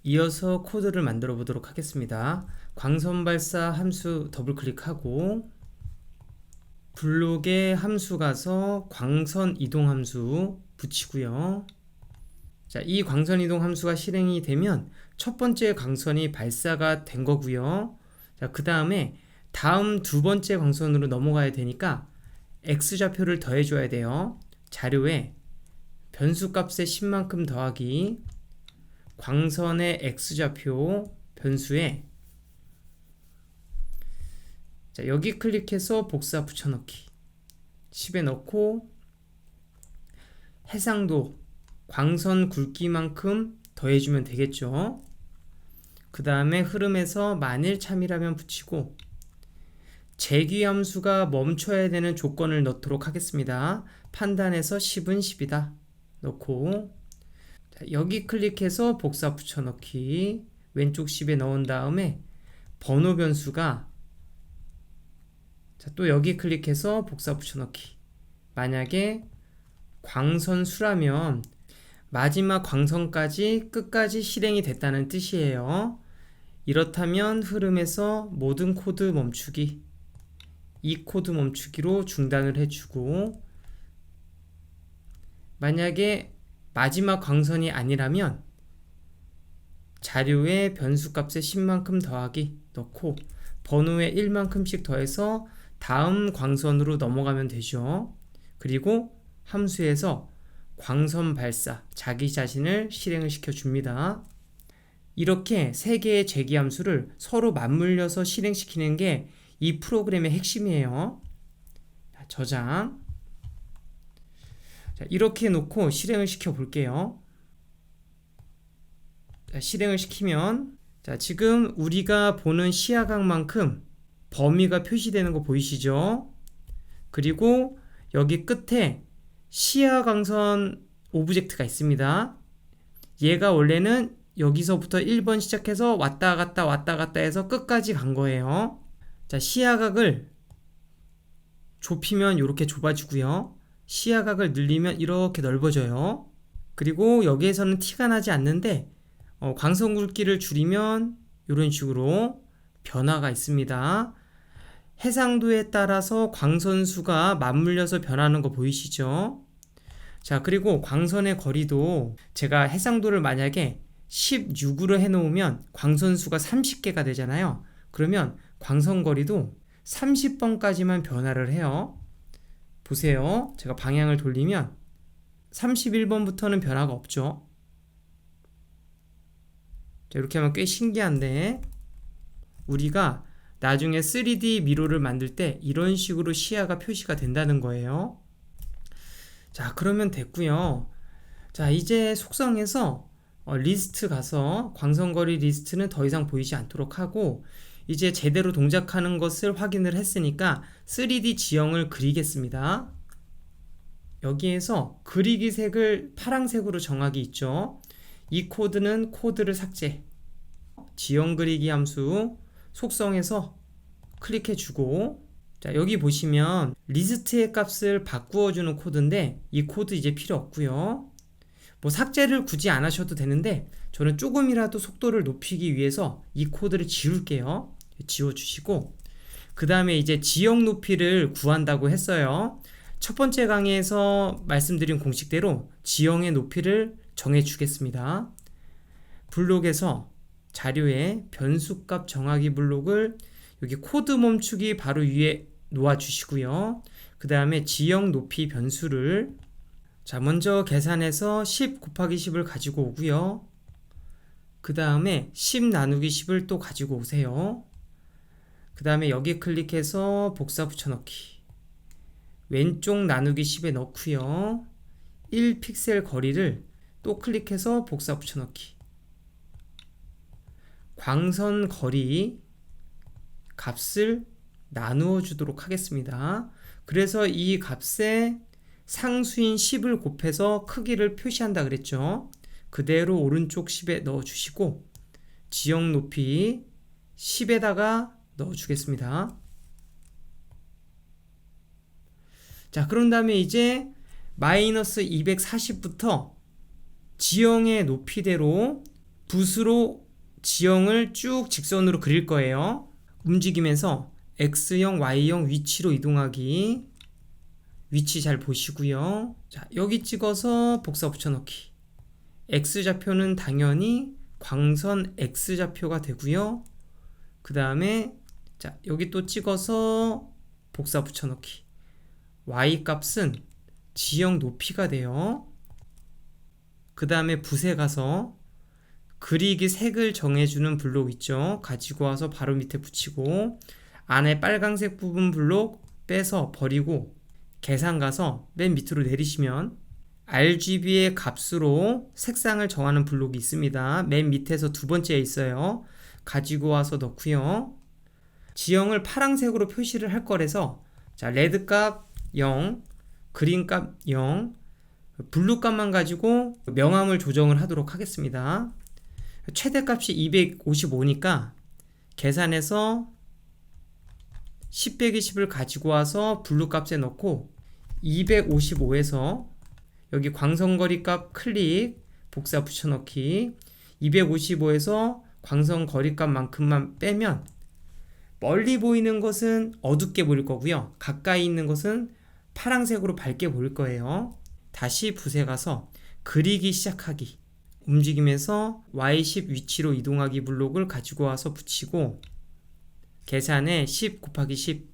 이어서 코드를 만들어 보도록 하겠습니다. 광선 발사 함수 더블 클릭하고 블록에 함수 가서 광선 이동 함수 붙이고요. 자, 이 광선 이동 함수가 실행이 되면 첫 번째 광선이 발사가 된 거고요. 자, 그 다음에 다음 두 번째 광선으로 넘어가야 되니까 x좌표를 더해 줘야 돼요. 자료에 변수값의 10만큼 더하기 광선의 x좌표 변수에, 자, 여기 클릭해서 복사 붙여넣기 10에 넣고 해상도 광선 굵기만큼 더해주면 되겠죠. 그 다음에 흐름에서 만일 참이라면 붙이고 재귀 함수가 멈춰야 되는 조건을 넣도록 하겠습니다. 판단해서 10은 10이다 넣고, 자, 여기 클릭해서 복사 붙여넣기 왼쪽 10에 넣은 다음에 번호 변수가, 자, 또 여기 클릭해서 복사 붙여넣기, 만약에 광선 수라면 마지막 광선까지 끝까지 실행이 됐다는 뜻이에요. 이렇다면 흐름에서 모든 코드 멈추기, 이 코드 멈추기로 중단을 해주고, 만약에 마지막 광선이 아니라면 자료에 변수값의 10만큼 더하기 넣고 번호에 1만큼씩 더해서 다음 광선으로 넘어가면 되죠. 그리고 함수에서 광선 발사, 자기 자신을 실행을 시켜줍니다. 이렇게 세 개의 재기 함수를 서로 맞물려서 실행시키는 게 이 프로그램의 핵심이에요. 저장. 자, 이렇게 놓고 실행을 시켜 볼게요. 자, 실행을 시키면, 자, 지금 우리가 보는 시야각만큼 범위가 표시되는 거 보이시죠? 그리고 여기 끝에 시야광선 오브젝트가 있습니다. 얘가 원래는 여기서부터 1번 시작해서 왔다 갔다 해서 끝까지 간 거예요. 자, 시야각을 좁히면 이렇게 좁아지고요. 시야각을 늘리면 이렇게 넓어져요. 그리고 여기에서는 티가 나지 않는데 광선 굵기를 줄이면 이런 식으로 변화가 있습니다. 해상도에 따라서 광선수가 맞물려서 변하는 거 보이시죠? 자, 그리고 광선의 거리도 제가 해상도를 만약에 16으로 해놓으면 광선수가 30개가 되잖아요. 그러면 광선거리도 30번까지만 변화를 해요. 보세요. 제가 방향을 돌리면 31번부터는 변화가 없죠. 자, 이렇게 하면 꽤 신기한데, 우리가 나중에 3D 미로를 만들 때 이런 식으로 시야가 표시가 된다는 거예요. 자, 그러면 됐고요. 자, 이제 속성에서 리스트 가서 광선거리 리스트는 더 이상 보이지 않도록 하고, 이제 제대로 동작하는 것을 확인을 했으니까 3D 지형을 그리겠습니다. 여기에서 그리기 색을 파란색으로 정하기 있죠. 이 코드는 코드를 삭제, 지형 그리기 함수 속성에서 클릭해주고, 자, 여기 보시면 리스트의 값을 바꾸어 주는 코드인데 이 코드 이제 필요 없고요. 뭐 삭제를 굳이 안 하셔도 되는데 저는 조금이라도 속도를 높이기 위해서 이 코드를 지울게요. 지워주시고, 그 다음에 이제 지형 높이를 구한다고 했어요. 첫 번째 강의에서 말씀드린 공식대로 지형의 높이를 정해주겠습니다. 블록에서 자료에 변수값 정하기 블록을 여기 코드 멈추기 바로 위에 놓아주시고요. 그 다음에 지형 높이 변수를, 자, 먼저 계산해서 10 곱하기 10을 가지고 오고요. 그 다음에 10 나누기 10을 또 가지고 오세요. 그 다음에 여기 클릭해서 복사 붙여넣기, 왼쪽 나누기 10에 넣고요. 1픽셀 거리를 또 클릭해서 복사 붙여넣기, 광선 거리 값을 나누어 주도록 하겠습니다. 그래서 이 값에 상수인 10을 곱해서 크기를 표시한다 그랬죠. 그대로 오른쪽 10에 넣어 주시고 지형 높이 10에다가 넣어 주겠습니다. 자, 그런 다음에 이제 마이너스 240부터 지형의 높이대로 붓으로 지형을 쭉 직선으로 그릴 거예요. 움직이면서 X형, Y형 위치로 이동하기. 위치 잘 보시고요. 자, 여기 찍어서 복사 붙여넣기. X좌표는 당연히 광선 X좌표가 되고요. 그 다음에 자, 여기 또 찍어서 복사 붙여넣기. Y 값은 지형 높이가 돼요. 그 다음에 붓에 가서 그리기 색을 정해주는 블록 있죠. 가지고 와서 바로 밑에 붙이고 안에 빨강색 부분 블록 빼서 버리고 계산 가서 맨 밑으로 내리시면 RGB의 값으로 색상을 정하는 블록이 있습니다. 맨 밑에서 두 번째에 있어요. 가지고 와서 넣고요. 지형을 파란색으로 표시를 할 거라서 자, 레드 값 0, 그린 값 0, 블루 값만 가지고 명암을 조정을 하도록 하겠습니다. 최대값이 255니까 계산해서 10 빼기 10을 가지고 와서 블루 값에 넣고 255에서 여기 광선거리 값 클릭 복사 붙여넣기 255에서 광선거리 값만큼만 빼면 멀리 보이는 것은 어둡게 보일 거고요. 가까이 있는 것은 파란색으로 밝게 보일 거예요. 다시 붓에 가서 그리기 시작하기. 움직이면서 Y10 위치로 이동하기 블록을 가지고 와서 붙이고 계산에 10 곱하기 10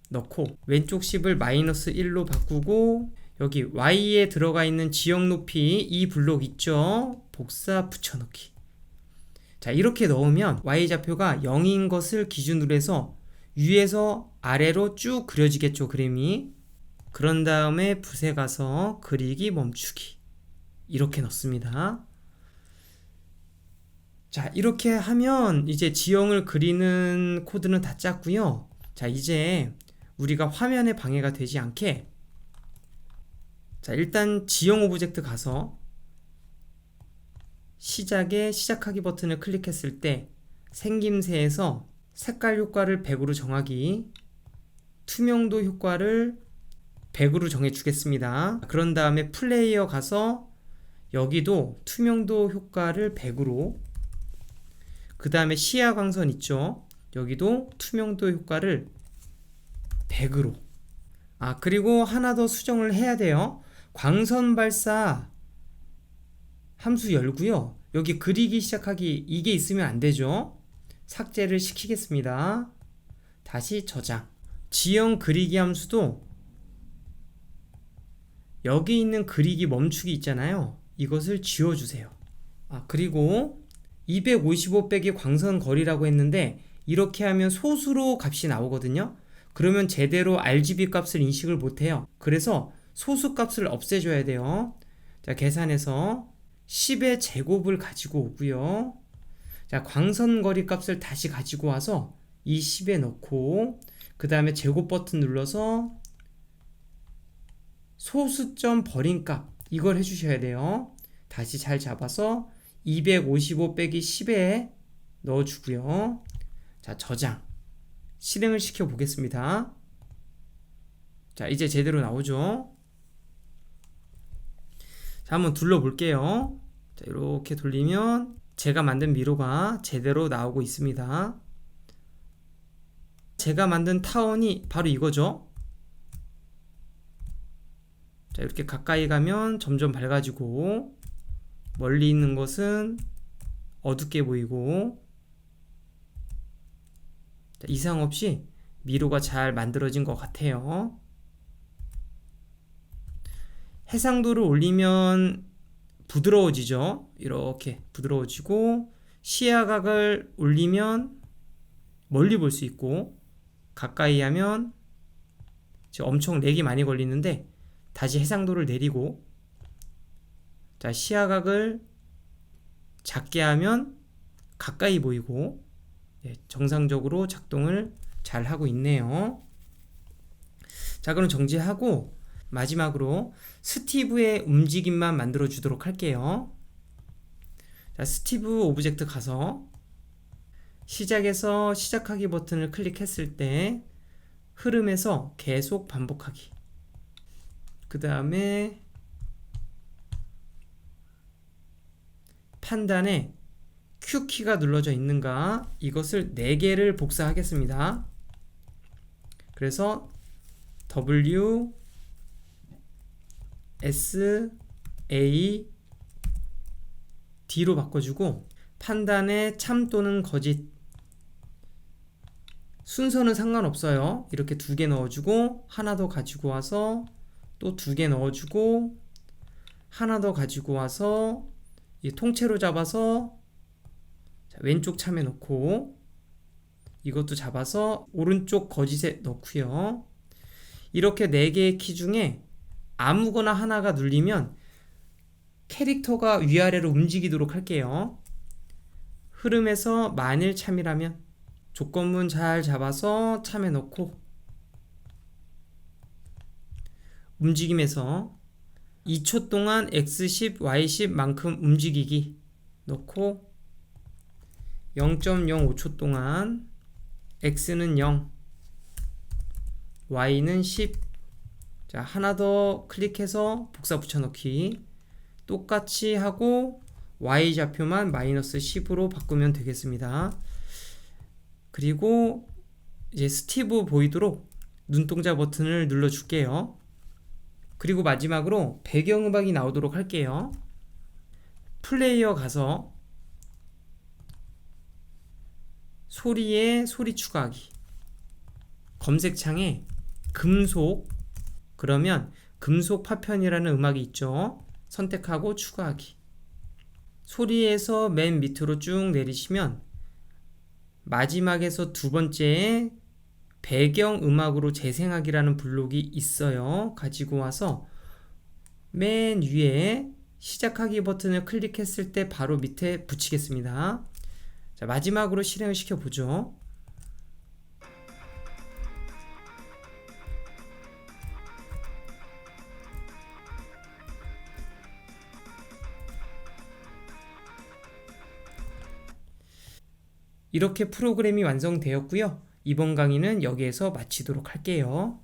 넣고 왼쪽 10을 마이너스 1로 바꾸고 여기 Y에 들어가 있는 지형 높이 이 블록 있죠? 복사 붙여넣기. 자, 이렇게 넣으면 Y좌표가 0인 것을 기준으로 해서 위에서 아래로 쭉 그려지겠죠, 그림이. 그런 다음에 붓에 가서 그리기 멈추기. 이렇게 넣습니다. 자, 이렇게 하면 이제 지형을 그리는 코드는 다 짰고요. 자, 이제 우리가 화면에 방해가 되지 않게 자, 일단 지형 오브젝트 가서 시작에 시작하기 버튼을 클릭했을 때 생김새에서 색깔 효과를 100으로 정하기, 투명도 효과를 100으로 정해 주겠습니다. 그런 다음에 플레이어 가서 여기도 투명도 효과를 100으로, 그 다음에 시야 광선 있죠? 여기도 투명도 효과를 100으로. 그리고 하나 더 수정을 해야 돼요. 광선 발사 함수 열고요. 여기 그리기 시작하기 이게 있으면 안 되죠. 삭제를 시키겠습니다. 다시 저장. 지형 그리기 함수도 여기 있는 그리기 멈추기 있잖아요. 이것을 지워주세요. 그리고 255 빼기 광선 거리라고 했는데 이렇게 하면 소수로 값이 나오거든요. 그러면 제대로 RGB 값을 인식을 못해요. 그래서 소수 값을 없애줘야 돼요. 자, 계산해서 10의 제곱을 가지고 오고요. 자, 광선 거리 값을 다시 가지고 와서 이 10에 넣고 그 다음에 제곱 버튼 눌러서 소수점 버린 값 이걸 해주셔야 돼요. 다시 잘 잡아서 255 빼기 10에 넣어주고요. 자, 저장. 실행을 시켜 보겠습니다. 자, 이제 제대로 나오죠. 자, 한번 둘러 볼게요. 자, 이렇게 돌리면 제가 만든 미로가 제대로 나오고 있습니다. 제가 만든 타원이 바로 이거죠. 자, 이렇게 가까이 가면 점점 밝아지고 멀리 있는 것은 어둡게 보이고, 자, 이상 없이 미로가 잘 만들어진 것 같아요. 해상도를 올리면 부드러워지죠. 이렇게 부드러워지고 시야각을 올리면 멀리 볼 수 있고 가까이 하면 지금 엄청 렉이 많이 걸리는데 다시 해상도를 내리고, 자, 시야각을 작게 하면 가까이 보이고, 네, 정상적으로 작동을 잘 하고 있네요. 자, 그럼 정지하고 마지막으로 스티브의 움직임만 만들어 주도록 할게요. 자, 스티브 오브젝트 가서 시작에서 시작하기 버튼을 클릭했을 때 흐름에서 계속 반복하기. 그 다음에 판단에 Q키가 눌러져 있는가 이것을 4개를 복사하겠습니다. 그래서 W S A D로 바꿔주고 판단에 참 또는 거짓 순서는 상관없어요. 이렇게 2개 넣어주고 하나 더 가지고 와서 또 2개 넣어주고 하나 더 가지고 와서 이 통째로 잡아서 왼쪽 참에 넣고 이것도 잡아서 오른쪽 거짓에 넣고요. 이렇게 4개의 키 중에 아무거나 하나가 눌리면 캐릭터가 위아래로 움직이도록 할게요. 흐름에서 만일 참이라면 조건문 잘 잡아서 참에 넣고 움직임에서 2초 동안 X10, Y10 만큼 움직이기 넣고 0.05초 동안 X는 0, Y는 10. 자, 하나 더 클릭해서 복사 붙여넣기 똑같이 하고 Y 좌표만 마이너스 10으로 바꾸면 되겠습니다. 그리고 이제 스티브 보이도록 눈동자 버튼을 눌러줄게요. 그리고 마지막으로 배경음악이 나오도록 할게요. 플레이어 가서 소리에 소리 추가하기 검색창에 금속 그러면 금속 파편이라는 음악이 있죠. 선택하고 추가하기 소리에서 맨 밑으로 쭉 내리시면 마지막에서 2번째에 배경음악으로 재생하기라는 블록이 있어요. 가지고 와서 맨 위에 시작하기 버튼을 클릭했을 때 바로 밑에 붙이겠습니다. 자, 마지막으로 실행을 시켜보죠. 이렇게 프로그램이 완성되었고요. 이번 강의는 여기에서 마치도록 할게요.